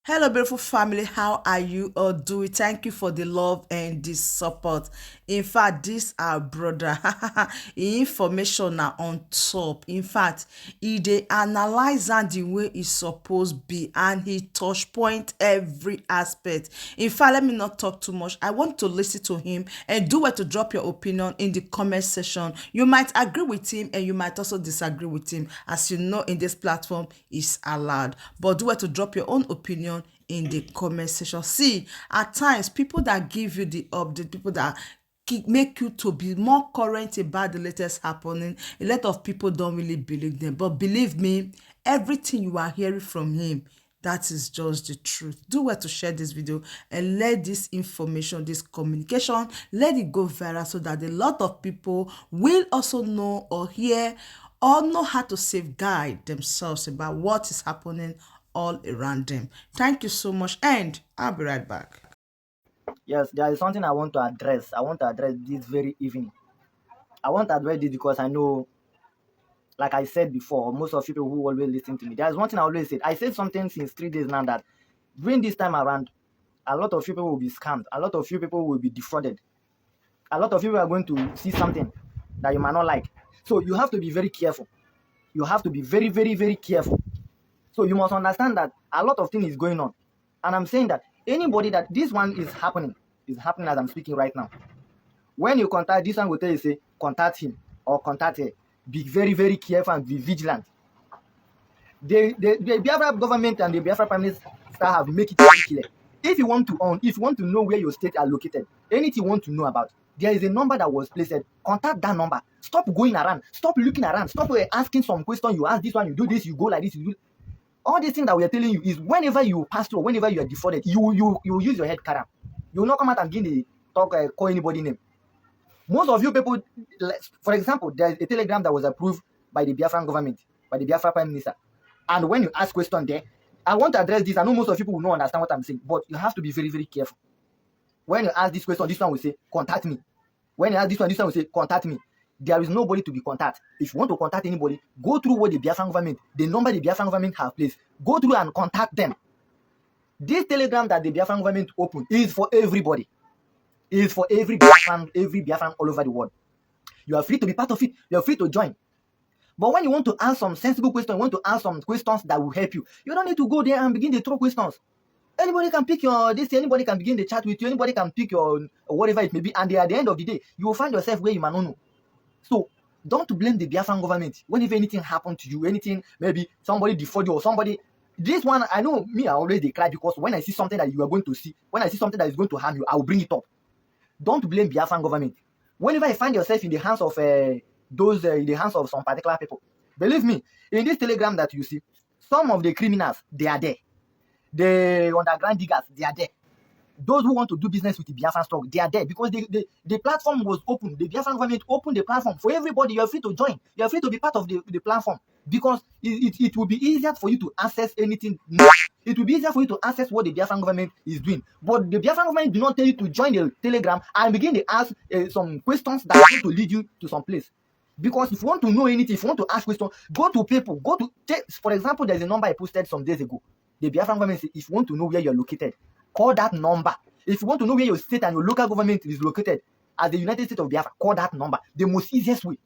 Hello, beautiful family. How are you all doing? Thank you for the love and the support. In fact, this our brother. Information na on top. In fact, they analyze and the way it's supposed be, and he touch point every aspect. In fact, let me not talk too much. I want to listen to him and do it to drop your opinion in the comment section. You might agree with him and you might also disagree with him. As you know, in this platform is allowed, but do it to drop your own opinion in the comment section. See, at times people that give you the update, people that make you to be more current about the latest happening, a lot of people don't really believe them, but believe me, everything you are hearing from him, that is just the truth. Do well to share this video and let this information, this communication, let it go viral so that a lot of people will also know or hear or know how to safeguard themselves about what is happening all around them. Thank you so much, and I'll be right back. Yes, there is something I want to address. I want to address this very evening. I want to address this because I know, like I said before, most of people who always listen to me, there's one thing I always said. I said something since 3 days now that during this time around, a lot of people will be scammed. A lot of you people will be defrauded. A lot of people are going to see something that you might not like. So you have to be very careful. You have to be very, very, very careful. So you must understand that a lot of things is going on. And I'm saying that anybody that this one is happening as I'm speaking right now. When you contact, this one will tell you, say, contact him or contact her. Be very, very careful and be vigilant. The Biafra government and the Biafra Prime Minister have make it very clear. If you want to know where your state are located, anything you want to know about, there is a number that was placed. Contact that number. Stop going around. Stop looking around. Stop asking some question. You ask this one, you do this, you go like this, you do. All these things that we are telling you is whenever you pass through, whenever you are defrauded, you use your head carry. You will not come out and begin to talk, call anybody name. Most of you people, for example, there is a telegram that was approved by the Biafran government, by the Biafra Prime Minister. And when you ask question there, I want to address this. I know most of you people will not understand what I'm saying, but you have to be very, very careful. When you ask this question, this one will say, contact me. When you ask this one will say, contact me. There is nobody to be contacted. If you want to contact anybody, go through what the Biafran government, the number the Biafran government have placed, go through and contact them. This telegram that the Biafran government opened is for everybody. It is for every Biafran all over the world. You are free to be part of it. You are free to join. But when you want to ask some sensible questions, you want to ask some questions that will help you, you don't need to go there and begin to throw questions. Anybody can pick your this, anybody can begin to chat with you, anybody can pick your whatever it may be, and at the end of the day, you will find yourself where you might not know. So don't blame the Biafran government. Whenever anything happened to you, anything, maybe somebody defraud you or somebody. This one, I know me, I always declare because when I see something that you are going to see, when I see something that is going to harm you, I will bring it up. Don't blame Biafran government. Whenever you find yourself in the hands of in the hands of some particular people, believe me, in this telegram that you see, some of the criminals, they are there. The underground diggers, they are there. Those who want to do business with the Biafran struggle, they are there because the platform was open. The Biafran government opened the platform for everybody. You are free to join. You are free to be part of the platform because it will be easier for you to access anything. It will be easier for you to access what the Biafran government is doing. But the Biafran government do not tell you to join the telegram and begin to ask some questions that are going to lead you to some place. Because if you want to know anything, if you want to ask questions, go to people. For example, there's a number I posted some days ago. The Biafran government said, if you want to know where you're located, call that number. If you want to know where your state and your local government is located as the United States of Biafra, call that number. The most easiest way.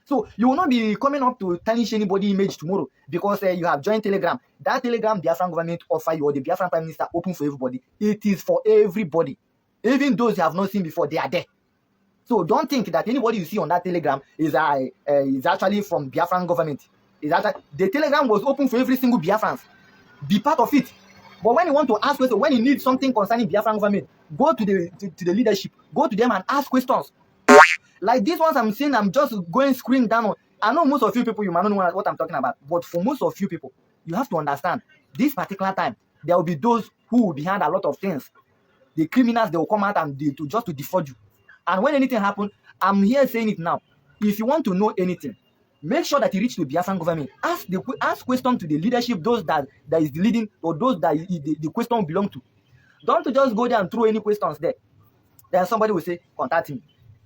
So you will not be coming up to tarnish anybody image tomorrow because you have joined Telegram. That Telegram Biafran government offer you or the Biafran Prime Minister open for everybody. It is for everybody. Even those you have not seen before, they are there. So don't think that anybody you see on that Telegram is actually from Biafran government. The Telegram was open for every single Biafrans. Be part of it. But when you want to ask questions, when you need something concerning Biafran government, go to the leadership. Go to them and ask questions. Like these ones I'm saying, I'm just going screen down on. I know most of you people, you might not know what I'm talking about. But for most of you people, you have to understand, this particular time, there will be those who will be behind a lot of things. The criminals, they will come out and just to defraud you. And when anything happens, I'm here saying it now. If you want to know anything, make sure that you reach the Biafran government. Ask question to the leadership, those that is the leading, or those that the question belong to. Don't just go there and throw any questions there. Then somebody will say, contact him.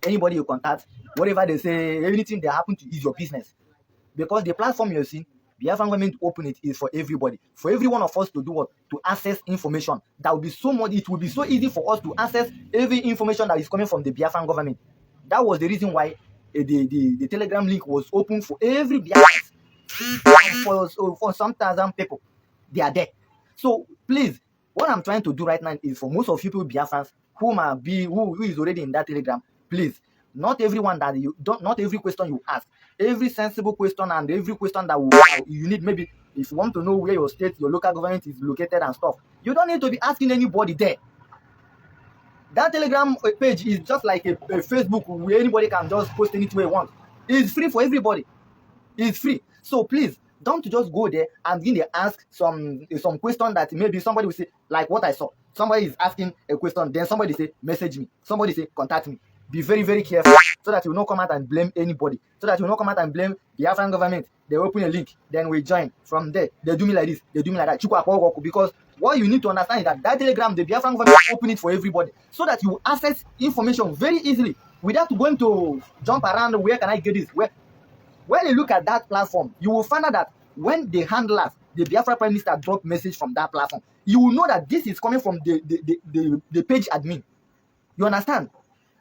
Anybody you contact, whatever they say, anything that happen to is your business. Because the platform you're seeing, Biafran government open it is for everybody, for every one of us to do what? To access information. That will be so much. It will be so easy for us to access every information that is coming from the Biafran government. That was the reason why the Telegram link was open for every Biafran. For some thousand people, they are there. So please, what I'm trying to do right now is for most of you people Biafrans who is already in that Telegram, please, not everyone that you don't, not every question you ask, every sensible question and every question that you need, maybe if you want to know where your state, your local government is located and stuff, you don't need to be asking anybody there. That Telegram page is just like a Facebook where anybody can just post anything they want. It's free for everybody. It's free. So please, don't just go there and begin to ask some question that maybe somebody will say, like what I saw. Somebody is asking a question, then somebody say, message me. Somebody say, contact me. Be very, very careful so that you will not come out and blame anybody. So that you will not come out and blame the Biafran government. They open a link, then we join. From there, they do me like this, they do me like that. Because what you need to understand is that Telegram, the Biafran government open it for everybody. So that you access information very easily without going to jump around, where can I get this? When you look at that platform, you will find out that when the handlers, the Biafra Prime Minister drop message from that platform, you will know that this is coming from the page admin. You understand?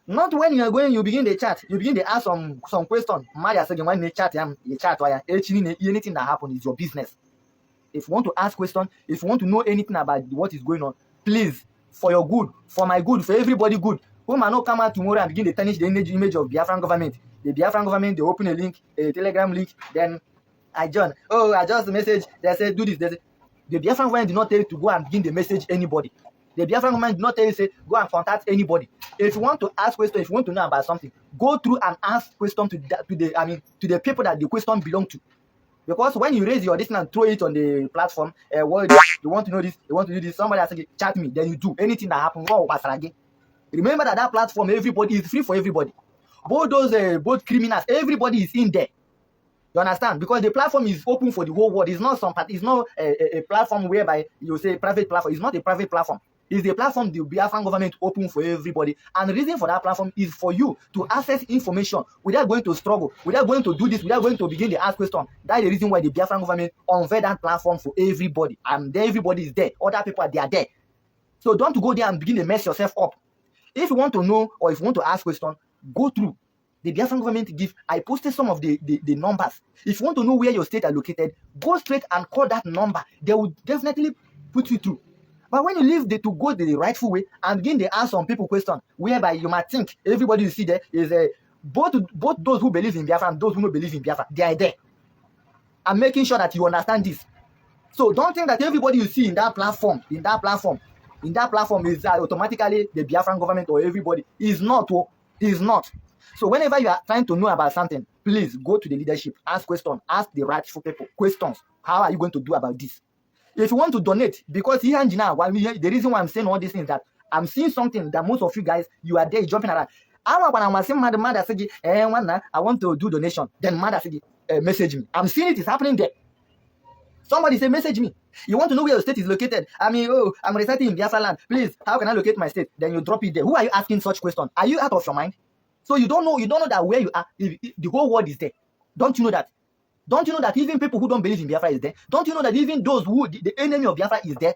Not when you are going, you begin the chat, you begin to ask some question. When they chat, anything that happens is your business. If you want to ask questions, if you want to know anything about what is going on, please, for your good, for my good, for everybody good, who might not come out tomorrow and begin to tarnish the image of Biafran government. The Biafran government, they open a link, a Telegram link, then I join. Oh, I just message, they say, do this. The Biafran government did not tell you to go and begin to message anybody. The Biafran government did not tell you, say, go and contact anybody. If you want to ask questions, if you want to know about something, go through and ask questions to the people that the question belong to. Because when you raise your distance and throw it on the platform, what you want to know this, you want to do this, somebody has to chat me, then you do anything that happens. Remember that platform, everybody is free for everybody. Both criminals, everybody is in there. You understand? Because the platform is open for the whole world. It's not it's not a platform whereby you say private platform. It's not a private platform. It's the platform the Biafran government open for everybody. And the reason for that platform is for you to access information without going to struggle, without going to do this, without going to begin to ask questions. That's the reason why the Biafran government unveiled that platform for everybody. And there everybody is there. Other people they are there. So don't go there and begin to mess yourself up. If you want to know or if you want to ask questions, go through. The Biafran government give. I posted some of the numbers. If you want to know where your state are located, go straight and call that number. They will definitely put you through. But when you leave to go the rightful way and begin to ask some people questions, whereby you might think everybody you see there is both those who believe in Biafra and those who don't believe in Biafra, they are there. I'm making sure that you understand this. So don't think that everybody you see in that platform is automatically the Biafran government or everybody. Is not. Is not. So whenever you are trying to know about something, please go to the leadership, ask questions, ask the rightful people questions. How are you going to do about this? If you want to donate, because here and now, the reason why I'm saying all these things is that I'm seeing something that most of you guys, you are there jumping around. I want to do donation. Then mother said, message me. I'm seeing it is happening there. Somebody say, message me. You want to know where your state is located? I'm residing in Biafra land. Please, how can I locate my state? Then you drop it there. Who are you asking such questions? Are you out of your mind? So you don't know that where you are, the whole world is there. Don't you know that? Don't you know that even people who don't believe in Biafra is there? Don't you know that even those who, the enemy of Biafra is there?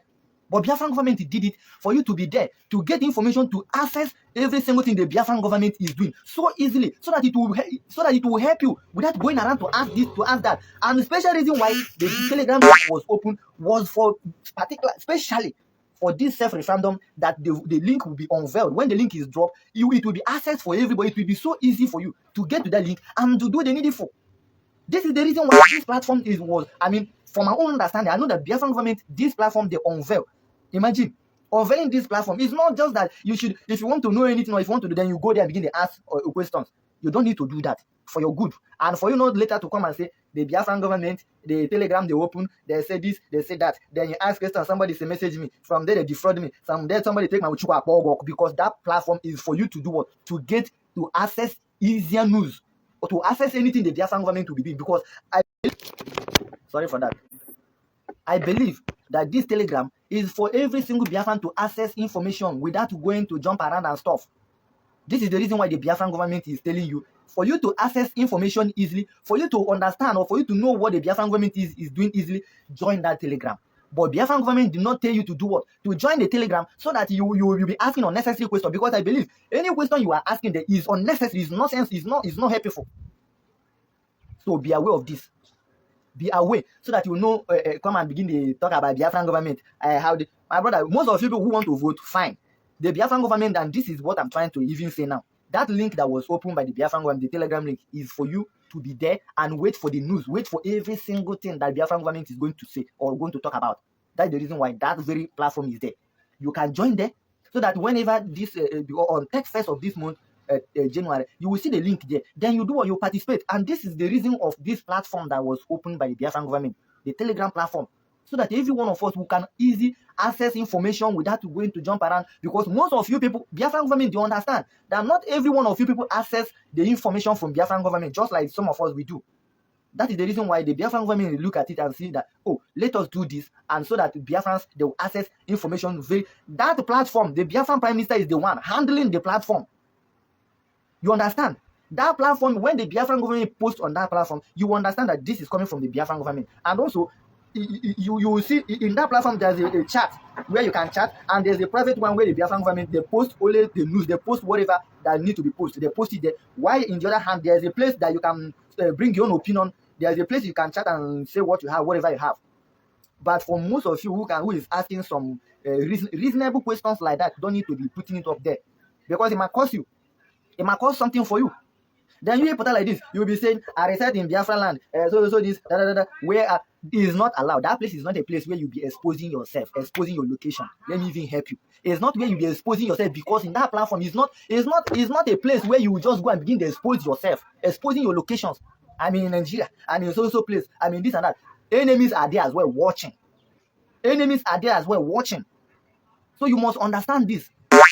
But Biafran government did it for you to be there, to get information, to access every single thing the Biafran government is doing so easily, so that it will help you without going around to ask this, to ask that. And the special reason why the Telegram was open was for especially for this self-referendum, that the link will be unveiled. When the link is dropped, it will be accessed for everybody. It will be so easy for you to get to that link and to do what they need it for. This is the reason why this platform from my own understanding, I know that Biafran government, this platform, they unveil. Imagine, unveiling this platform. It's not just that you should, if you want to know anything or if you want to do, then you go there and begin to ask questions. You don't need to do that for your good. And for you not later to come and say, the Biafran government, the Telegram, they open, they say this, they say that. Then you ask questions, somebody say, message me. From there, they defraud me. From there, somebody take my uchukwa pogok, because that platform is for you to do what? To access easier news. Or to access anything the Biafran government will be doing. Because sorry for that. I believe that this Telegram is for every single Biafran to access information without going to jump around and stuff. This is the reason why the Biafran government is telling you, for you to access information easily, for you to understand or for you to know what the Biafran government is doing easily, join that Telegram. But Biafran government did not tell you to do what? To join the Telegram so that you will be asking unnecessary questions, because I believe any question you are asking there is unnecessary, is nonsense, is not helpful. So be aware of this. Be aware so that you know, come and begin to talk about Biafran government. My brother, most of you people who want to vote, fine. The Biafran government, and this is what I'm trying to even say now. That link that was opened by the Biafran government, the Telegram link, is for you to be there and wait for the news, wait for every single thing that Biafran government is going to say or going to talk about. That's the reason why that very platform is there. You can join there so that whenever this, on 31st of this month, January, you will see the link there. Then you do what? You participate. And this is the reason of this platform that was opened by the Biafran government, the Telegram platform, so that every one of us who can easily access information without going to jump around. Because most of you people, Biafran government, you understand that not every one of you people access the information from Biafran government, just like some of us we do. That is the reason why the Biafran government will look at it and see that, oh, let us do this, and so that the Biafrans, they will access information. That platform, the Biafran Prime Minister is the one handling the platform. You understand? That platform, when the Biafran government posts on that platform, you understand that this is coming from the Biafran government. And also, you will see in that platform there's a chat where you can chat, and there's a private one where the Biafran government, they post only the news, they post whatever that need to be posted, they post it there. While in the other hand, there's a place that you can bring your own opinion. There's a place you can chat and say what you have, whatever you have. But for most of you who is asking some reasonable questions like that, don't need to be putting it up there, because it might cost you. It might cost something for you. Then you put it like this, you will be saying, I reside in Biafra land, so this, where is not allowed. That place is not a place where you'll be exposing yourself, exposing your location. Let me even help you. It's not where you'll be exposing yourself, because in that platform is not a place where you will just go and begin to expose yourself, exposing your locations. I mean, in Nigeria, and in so place, I mean, this and that. Enemies are there as well watching. Enemies are there as well watching. So you must understand this.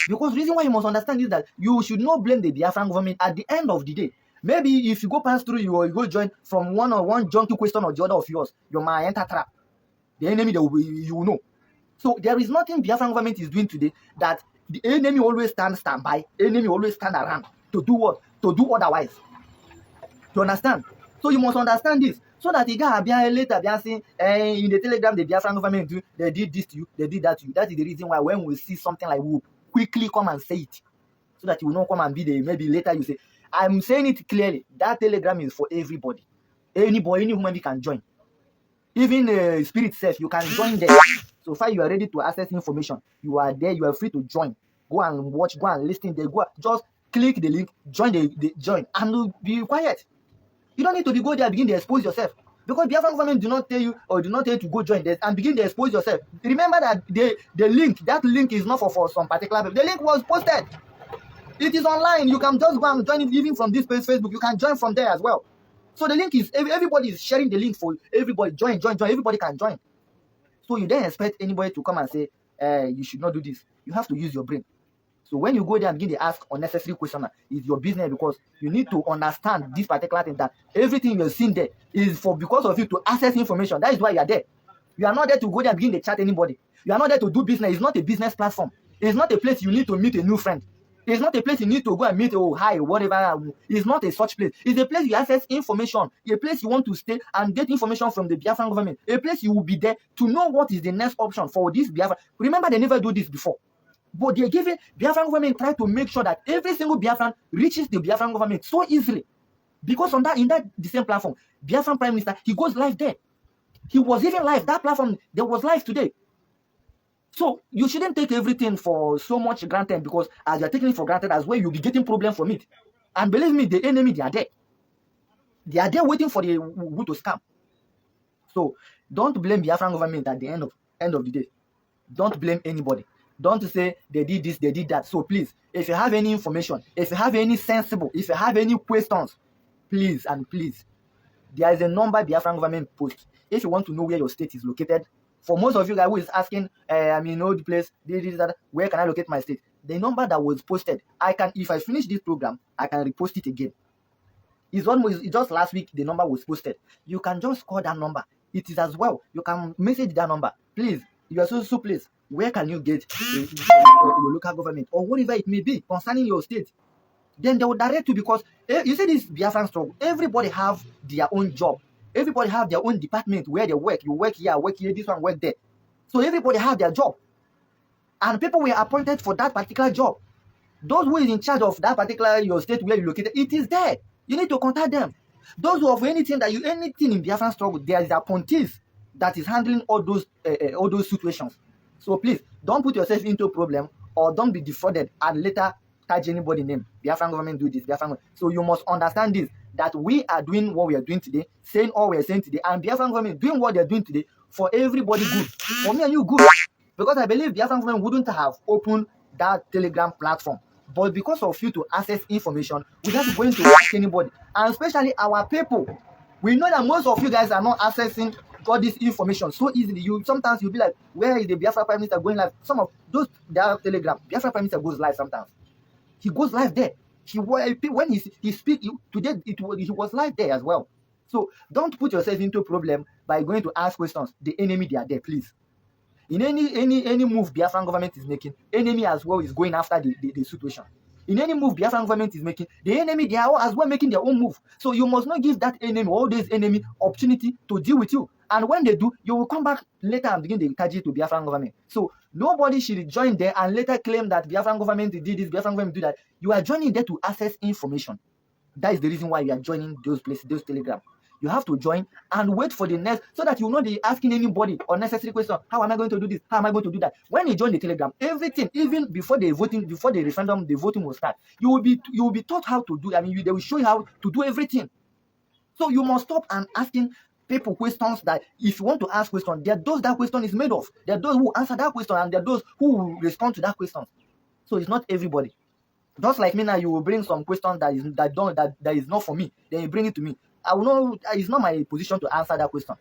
Because the reason why you must understand is that you should not blame the Biafran government at the end of the day. Maybe if you go pass through, you go join from one junkie question or the other of yours, you might enter trap. The enemy, you will know. So there is nothing Biafran government is doing today that the enemy always stand by. Enemy always stand around to do what? To do otherwise. You understand? So you must understand this. So that the guy later saying, in the Telegram, the Biafran government they did this to you, they did that to you. That is the reason why when we see something like, we'll quickly come and say it, so that you will not come and be the, maybe later you say, I'm saying it clearly. That Telegram is for everybody. Anybody, any human being can join. Even spirit self, you can join there. So far you are ready to access information, you are there, you are free to join. Go and watch, go and listen there. Go, just click the link, join the join, and be quiet. You don't need to go there and begin to expose yourself, because Biafran government do not tell you to go join this and begin to expose yourself. Remember that the link, that link is not for some particular people. The link was posted. It is online. You can just go and join it, even from this page, Facebook. You can join from there as well. So the link is, everybody is sharing the link for everybody. Join. Everybody can join. So you don't expect anybody to come and say, you should not do this. You have to use your brain. So when you go there and begin to ask unnecessary questions, it's your business, because you need to understand this particular thing, that everything you're seeing there is because of you to access information. That is why you are there. You are not there to go there and begin to chat anybody. You are not there to do business. It's not a business platform. It's not a place you need to meet a new friend. It's not a place you need to go and meet, oh, hi, whatever. It's not a such place. It's a place you access information. A place you want to stay and get information from the Biafran government. A place you will be there to know what is the next option for this Biafran. Remember, they never do this before. But they're giving Biafran government, try to make sure that every single Biafran reaches the Biafran government so easily. Because in the same platform, Biafran Prime Minister, he goes live there. He was even live. That platform, there was live today. So you shouldn't take everything for so much granted, because as you're taking it for granted as well, you'll be getting problem from it. And believe me, the enemy, they are there. They are there waiting for the who to scam. So don't blame Biafran government at the end of the day. Don't blame anybody. Don't say they did this, they did that. So please, if you have any information, if you have any sensible, if you have any questions, please, there is a number Biafran government posts. If you want to know where your state is located, for most of you guys who is asking, the place, this, that, where can I locate my state? The number that was posted, if I finish this program, I can repost it again. It's just last week the number was posted. You can just call that number. It is as well. You can message that number. Please, you are so please. Where can you get your local government or whatever it may be concerning your state? then they will direct you, because you see this Biafran struggle, everybody have their own job. Everybody have their own department where they work. You work here, this one work there. So everybody have their job. And people were appointed for that particular job. Those who is in charge of that particular your state where you located, it is there. You need to contact them. Those who have anything in Biafran struggle, there is appointees that is handling all those situations. So please don't put yourself into a problem, or don't be defrauded and later tag anybody name. Biafran government do this, Biafran. So you must understand this, that we are doing what we are doing today, saying all we are saying today, and Biafran government doing what they are doing today for everybody good. For me and you good. Because I believe Biafran government wouldn't have opened that Telegram platform. But because of you to access information, we're just going to ask anybody. And especially our people. We know that most of you guys are not accessing all this information so easily. Sometimes you'll be like, where is the Biafra Prime Minister going live? Some of those, they are Telegram. Biafra Prime Minister goes live sometimes. He goes live there. When he speaks, today he was live there as well. So don't put yourself into a problem by going to ask questions. The enemy, they are there, please. In any move Biafran government is making, enemy as well is going after the situation. In any move Biafran government is making, the enemy, they are as well making their own move. So you must not give that enemy, all these enemy, opportunity to deal with you. And when they do, you will come back later and begin the target to Biafran government. So nobody should join there and later claim that Biafran government did this, Biafran government did that. You are joining there to access information. That is the reason why you are joining those places, those Telegram. You have to join and wait for the next, so that you will not be asking anybody unnecessary questions. How am I going to do this? How am I going to do that? When you join the Telegram, everything, even before the referendum, the voting will start, you will be taught how to do. I mean, they will show you how to do everything. So you must stop and asking people questions that, if you want to ask questions, there are those that question is made of. There are those who answer that question, and there are those who will respond to that question. So it's not everybody. Just like me now, you will bring some questions that is not for me. Then you bring it to me. I will know it's not my position to answer that question.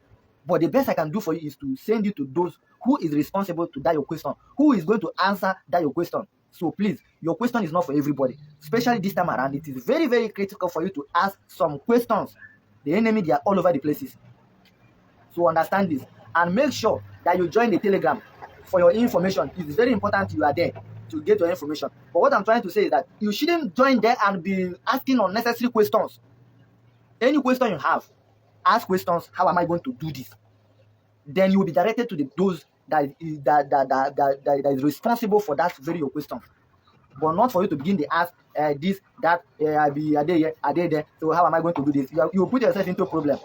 But the best I can do for you is to send you to those who is responsible to that your question, who is going to answer that your question. So please, your question is not for everybody. Especially this time around, it is very, very critical for you to ask some questions. The enemy, they are all over the places. So understand this and make sure that you join the Telegram for your information. It is very important you are there to get your information. But what I'm trying to say is that you shouldn't join there and be asking unnecessary questions. Any question you have, ask questions. How am I going to do this? Then you will be directed to those that is responsible for that very your question. But not for you to begin to ask this, that, are they there? So how am I going to do this? You put yourself into a problem.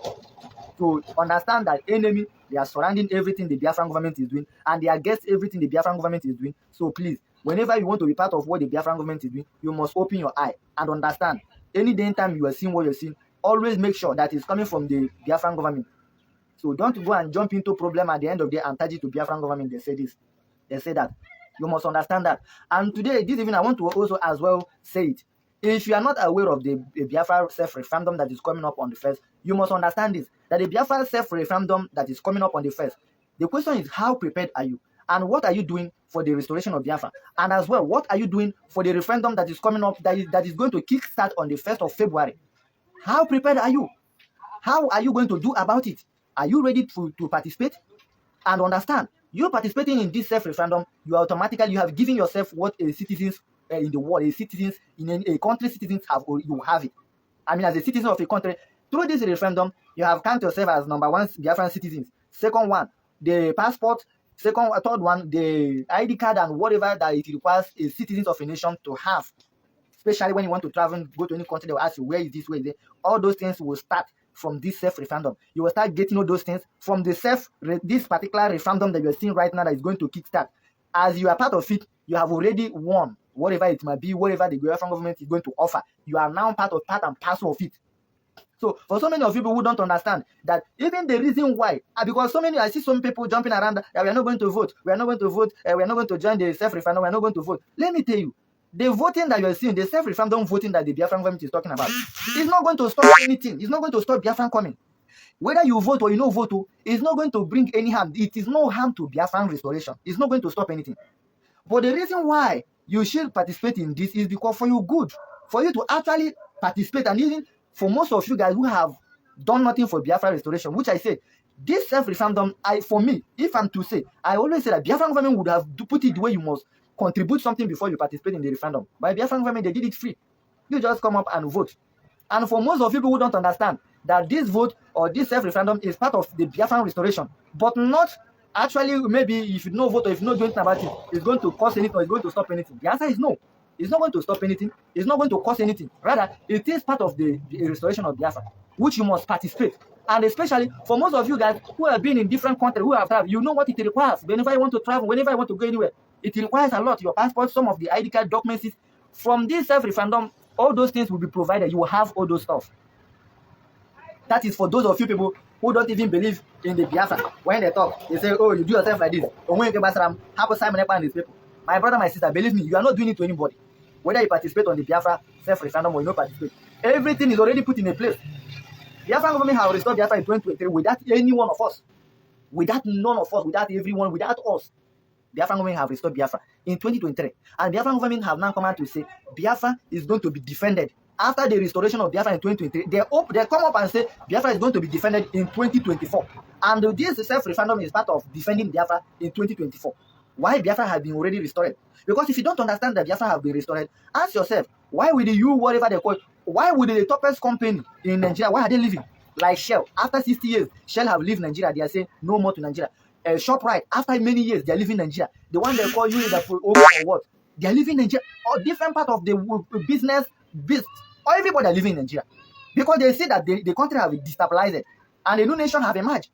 So understand that enemy, they are surrounding everything the Biafran government is doing, and they are against everything the Biafran government is doing. So please, whenever you want to be part of what the Biafran government is doing, you must open your eye and understand. Any day in time you are seeing what you're seeing, always make sure that it's coming from the Biafran government. So don't go and jump into problem at the end of the day and tag it to Biafran government. They say this, they say that. You must understand that. And today, this evening, I want to also as well say it. If you are not aware of the Biafra self-referendum that is coming up on the 1st, you must understand this, that the Biafra self-referendum that is coming up on the 1st, the question is, how prepared are you? And what are you doing for the restoration of Biafra? And as well, what are you doing for the referendum that is coming up, that is going to kickstart on the 1st of February? How prepared are you? How are you going to do about it? Are you ready to participate? And understand, you participating in this self-referendum, you have given yourself what a citizens in the world, citizens in a country, citizens have, you have it. I mean, as a citizen of a country, through this referendum, you have counted yourself as number one, Biafran citizens. Second one, the passport. Third one, the ID card and whatever that it requires a citizens of a nation to have. Especially when you want to travel, go to any country, they will ask you, where is this, where is it? All those things will start from this self-referendum. You will start getting all those things from this particular referendum that you are seeing right now that is going to kickstart. As you are part of it, you have already won whatever it might be, whatever the Biafran government is going to offer. You are now part and parcel of it. So for so many of people who don't understand that, even the reason why, because I see some people jumping around, we are not going to vote, we are not going to vote, we are not going to join the self-referendum, we are not going to vote. Let me tell you, the voting that you are seeing, the self-referendum voting that the Biafran government is talking about, is not going to stop anything. It's not going to stop Biafran coming. Whether you vote or you don't vote, it's not going to bring any harm. It is no harm to Biafran restoration. It's not going to stop anything. But the reason why you should participate in this is because for your good, for you to actually participate, and even for most of you guys who have done nothing for Biafra restoration, which I say, this self-referendum, for me, if I'm to say, I always say that Biafran government would have put it the way you must contribute something before you participate in the referendum. But Biafran government, they did it free. You just come up and vote. And for most of people who don't understand that this vote or this self-referendum is part of the Biafran restoration, but not actually maybe if you no vote or if you not do anything about it, it's going to cause anything or it's going to stop anything. The answer is no. It's not going to stop anything. It's not going to cause anything. Rather, it is part of the restoration of Biafra, which you must participate. And especially for most of you guys who have been in different countries, who have traveled, you know what it requires. Whenever you want to travel, whenever you want to go anywhere, it requires a lot. Your passport, some of the ID card documents. From this self-referendum, all those things will be provided. You will have all those stuff. That is for those of you people who don't even believe in the Biafra. When they talk, they say, oh, you do yourself like this. My brother, my sister, believe me, you are not doing it to anybody. Whether you participate on the Biafra self-referendum or you don't participate, everything is already put in a place. Biafra government has restored Biafra in 2023 without any one of us. Without none of us, without everyone, without us. Biafra government have restored Biafra in 2023. And Biafra government have now come out to say Biafra is going to be defended. After the restoration of Biafra in 2023, they come up and say Biafra is going to be defended in 2024. And this self-referendum is part of defending Biafra in 2024. Why Biafra has been already restored? Because if you don't understand that Biafra have been restored, ask yourself, why would you, whatever they call it, why would the toughest company in Nigeria, why are they leaving? Like Shell, after 60 years, Shell have left Nigeria. They are saying no more to Nigeria. ShopRite, after many years, they are leaving Nigeria. The one they call you that for what? They are leaving Nigeria. Or different part of the business, or everybody are leaving Nigeria. Because they see that the country have destabilized and the new nation have emerged.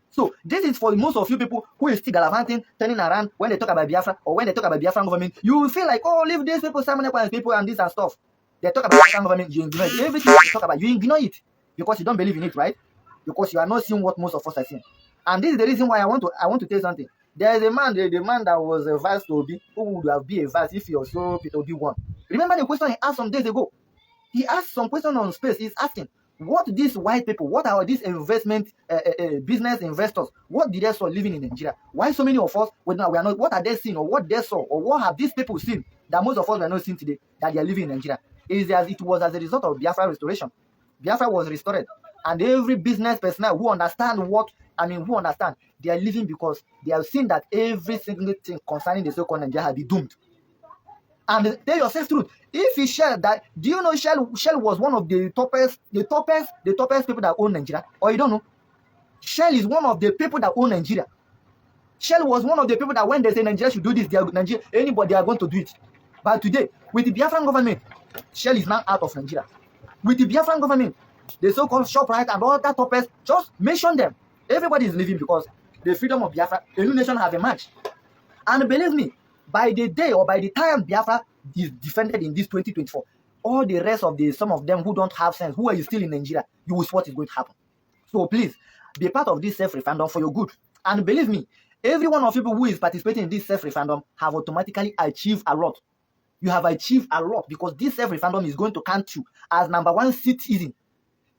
So this is for most of you people who is still gallivanting, turning around when they talk about Biafra or when they talk about Biafran government. You will feel like, oh, leave these people, Simon and people and this and stuff. They talk about Biafran government, you ignore it. Everything they talk about, you ignore it because you don't believe in it, right? Because you are not seeing what most of us are seeing. And this is the reason why I want to tell you something. There is a man, the man that was a vice to Obi, who would have been a vice if he also Peter Obi won. Remember the question he asked some days ago? He asked some question on space. He's asking, what these white people, what are these investment business investors, what did they saw living in Nigeria? Why so many of us we are not, what are they seeing or what they saw or what have these people seen that most of us are not seeing today that they are living in Nigeria? It was as a result of Biafra restoration. Biafra was restored, and every business personnel who understand they are living because they have seen that every single thing concerning the so-called Nigeria has been doomed. And tell yourself truth. If you Shell that, do you know Shell was one of the toughest people that own Nigeria? Or you don't know? Shell is one of the people that own Nigeria. Shell was one of the people that when they say Nigeria should do this, anybody are going to do it. But today, with the Biafran government, Shell is now out of Nigeria. With the Biafran government, the so-called ShopRite and all that toughest, just mention them. Everybody is living because the freedom of Biafra, a new nation have emerged. And believe me, by the day or by the time Biafra is defended in this 2024, all the rest of some of them who don't have sense, who are still in Nigeria, you will see what is going to happen. So please, be part of this self-referendum for your good. And believe me, every one of you who is participating in this self-referendum have automatically achieved a lot. You have achieved a lot because this self-referendum is going to count you as number one citizen.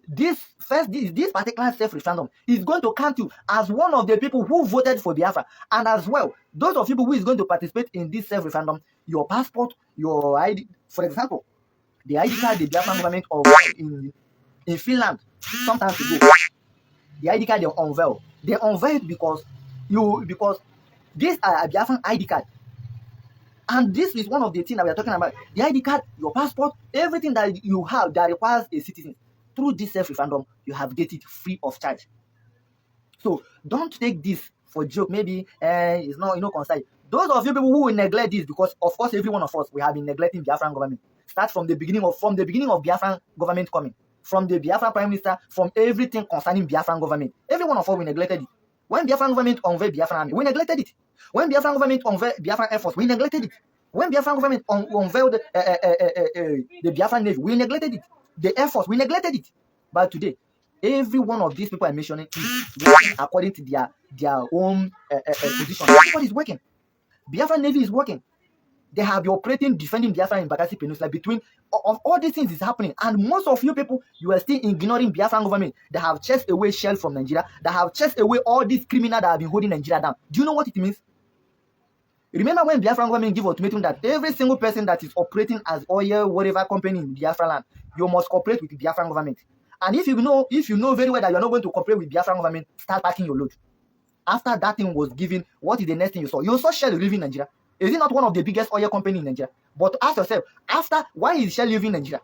This particular self-referendum is going to count you as one of the people who voted for Biafra. And as well, those of you who is going to participate in this self-referendum, your passport, your ID, for example, the ID card the Biafran government in Finland sometimes ago, the ID card they unveil. They unveil it because this are a Biafran ID card. And this is one of the things that we are talking about. The ID card, your passport, everything that you have that requires a citizen. Through this self-referendum, you have get it free of charge. So don't take this for joke. Maybe it's not concern. Those of you people who will neglect this, because of course every one of us we have been neglecting Biafran government. Start from the beginning of Biafran government coming, from the Biafran prime minister, from everything concerning Biafran government. Every one of us we neglected it. When Biafran government unveiled Biafran army, we neglected it. When Biafran government unveiled Biafran Air Force, we neglected it. When Biafran government unveiled the Biafran Navy, we neglected it. The Air Force, we neglected it. But today, every one of these people I'm mentioning is working according to their own position. Everybody is working. Biafran Navy is working. They have been operating, defending Biafra in Bakassi Peninsula. Between of all these things is happening. And most of you people, you are still ignoring Biafran government that have chased away Shell from Nigeria, that have chased away all these criminals that have been holding Nigeria down. Do you know what it means? Remember when Biafran government give ultimatum that every single person that is operating as oil, whatever company in Biafra land, you must cooperate with the Biafran government. And if you know very well that you are not going to cooperate with Biafran government, start packing your load. After that thing was given, what is the next thing you saw? You saw Shell leaving Nigeria. Is it not one of the biggest oil company in Nigeria? But ask yourself, why is Shell leaving Nigeria?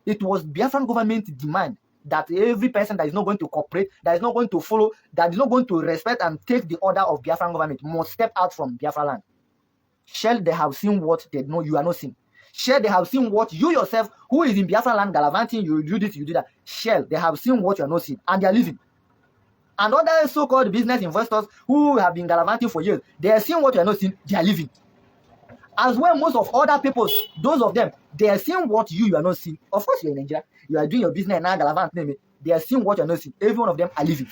It was Biafran government demand that every person that is not going to cooperate, that is not going to follow, that is not going to respect and take the order of Biafran government must step out from Biafra land. Shall they have seen what they know you are not seeing? Shall they have seen what you yourself, who is in Biafra land gallivanting, you do this, you do that. Shall they have seen what you are not seeing, and they are leaving. And other so-called business investors who have been gallivanting for years, they are seeing what you are not seeing, they are leaving. As well, most of other people, those of them, they are seeing what you are not seeing. Of course, you're in Nigeria, you are doing your business now, gallavant, they are seeing what you are not seeing. Every one of them are leaving.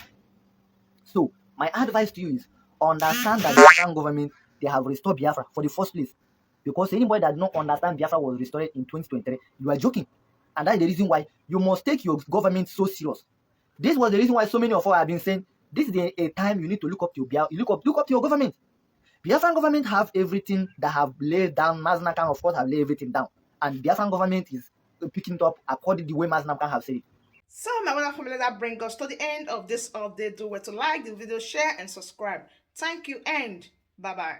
So, my advice to you is understand that the Biafran government, they have restored Biafra for the first place. Because anybody that does not understand Biafra was restored in 2023, you are joking. And that's the reason why you must take your government so serious. This was the reason why so many of us have been saying, this is a time you need to look up to your look up to your government. Biafran government have everything that have laid down. Maznakan, of course, have laid everything down. And Biafran government is picking it up according to the way Maznakan have said it. So, my wonderful family, that brings us to the end of this update. Do well to like the video, share, and subscribe. Thank you, and bye bye.